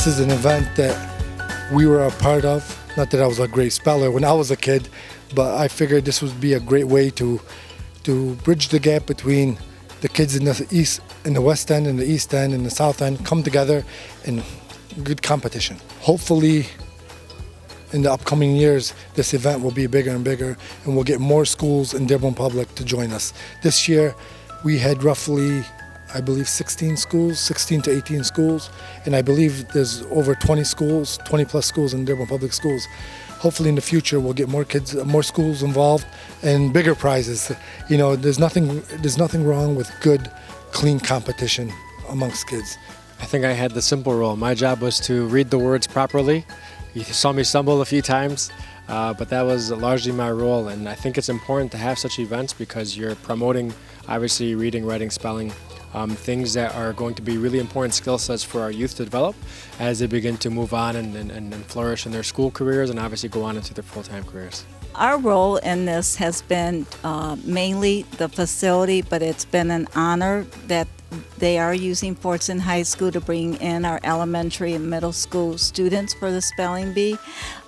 is an event that we were a part of. Not that I was a great speller when I was a kid, but I figured this would be a great way to bridge the gap between the kids in the east, in the west end, and the east end, and the south end, come together in good competition. Hopefully, in the upcoming years, this event will be bigger and bigger, and we'll get more schools in Dearborn Public to join us. This year, we had roughly, I believe, 16 to 18 schools, and I believe there's over 20 schools, 20 plus schools in Dearborn Public Schools. Hopefully in the future we'll get more kids, more schools involved, and bigger prizes. You know, there's nothing wrong with good, clean competition amongst kids. I think I had the simple role. My job was to read the words properly. You saw me stumble a few times, but that was largely my role. And I think it's important to have such events because you're promoting, obviously, reading, writing, spelling, things that are going to be really important skill sets for our youth to develop as they begin to move on and flourish in their school careers and obviously go on into their full-time careers. Our role in this has been mainly the facility, but it's been an honor that they are using Fortson High School to bring in our elementary and middle school students for the spelling bee.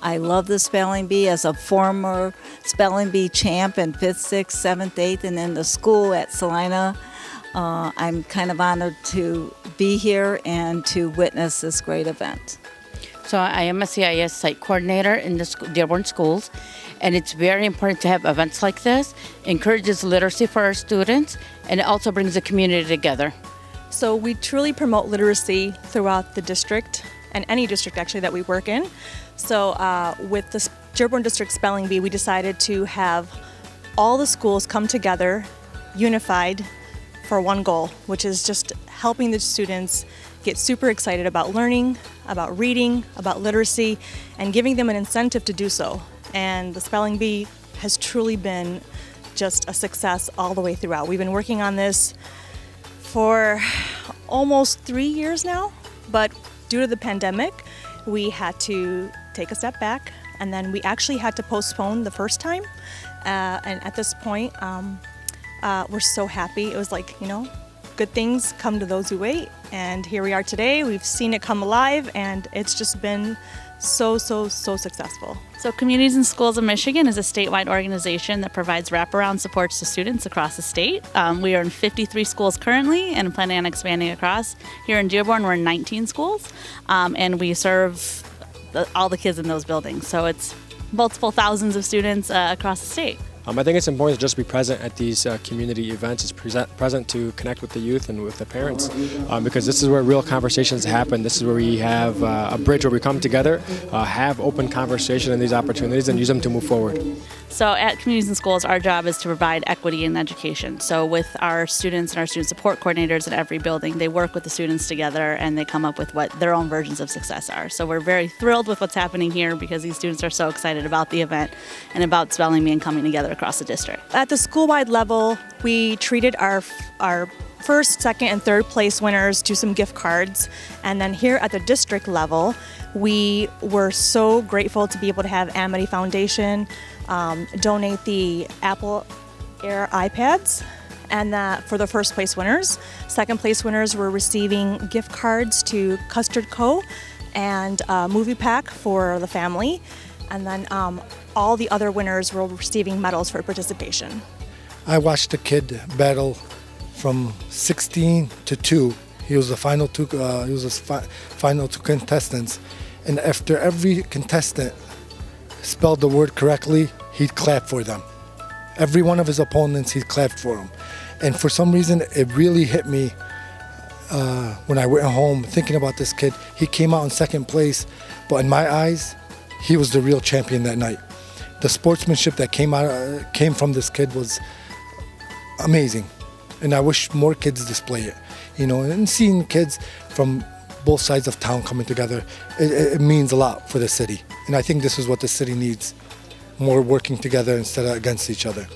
I love the spelling bee as a former spelling bee champ in 5th, 6th, 7th, 8th, and in the school at Salina. I'm kind of honored to be here and to witness this great event. So I am a CIS site coordinator in the Dearborn schools, and it's very important to have events like this. It encourages literacy for our students, and it also brings the community together. So we truly promote literacy throughout the district, and any district actually that we work in. So with the Dearborn District Spelling Bee, we decided to have all the schools come together, unified, for one goal, which is just helping the students get super excited about learning, about reading, about literacy, and giving them an incentive to do so. And the spelling bee has truly been just a success all the way throughout. We've been working on this for almost 3 years now, but due to the pandemic, we had to take a step back, and then we actually had to postpone the first time. And at this point, we're so happy. It was like, you know, good things come to those who wait. And here we are today. We've seen it come alive, and it's just been so successful. So Communities in Schools of Michigan is a statewide organization that provides wraparound supports to students across the state. We are in 53 schools currently and planning on expanding across. Here in Dearborn, we're in 19 schools, and we serve all the kids in those buildings. So it's multiple thousands of students across the state. I think it's important to just be present at these community events. It's present to connect with the youth and with the parents because this is where real conversations happen. This is where we have a bridge where we come together, have open conversation in these opportunities and use them to move forward. So at Communities in Schools, our job is to provide equity in education. So with our students and our student support coordinators at every building, they work with the students together and they come up with what their own versions of success are. So we're very thrilled with what's happening here because these students are so excited about the event and about spelling bee and coming together across the district. At the school-wide level, we treated our first, second, and third place winners to some gift cards. And then here at the district level, we were so grateful to be able to have Amity Foundation donate the Apple Air iPads and for the first place winners. Second place winners were receiving gift cards to Custard Co. and a movie pack for the family. And then all the other winners were receiving medals for participation. I watched a kid battle from 16 to 2. He was the final two. Final two contestants, and after every contestant spelled the word correctly, he'd clap for them. Every one of his opponents, he clapped for him. And for some reason, it really hit me when I went home thinking about this kid. He came out in second place, but in my eyes, he was the real champion that night. The sportsmanship that came from this kid was amazing, and I wish more kids display it. You know, and seeing kids from both sides of town coming together, it means a lot for the city. And I think this is what the city needs, more working together instead of against each other.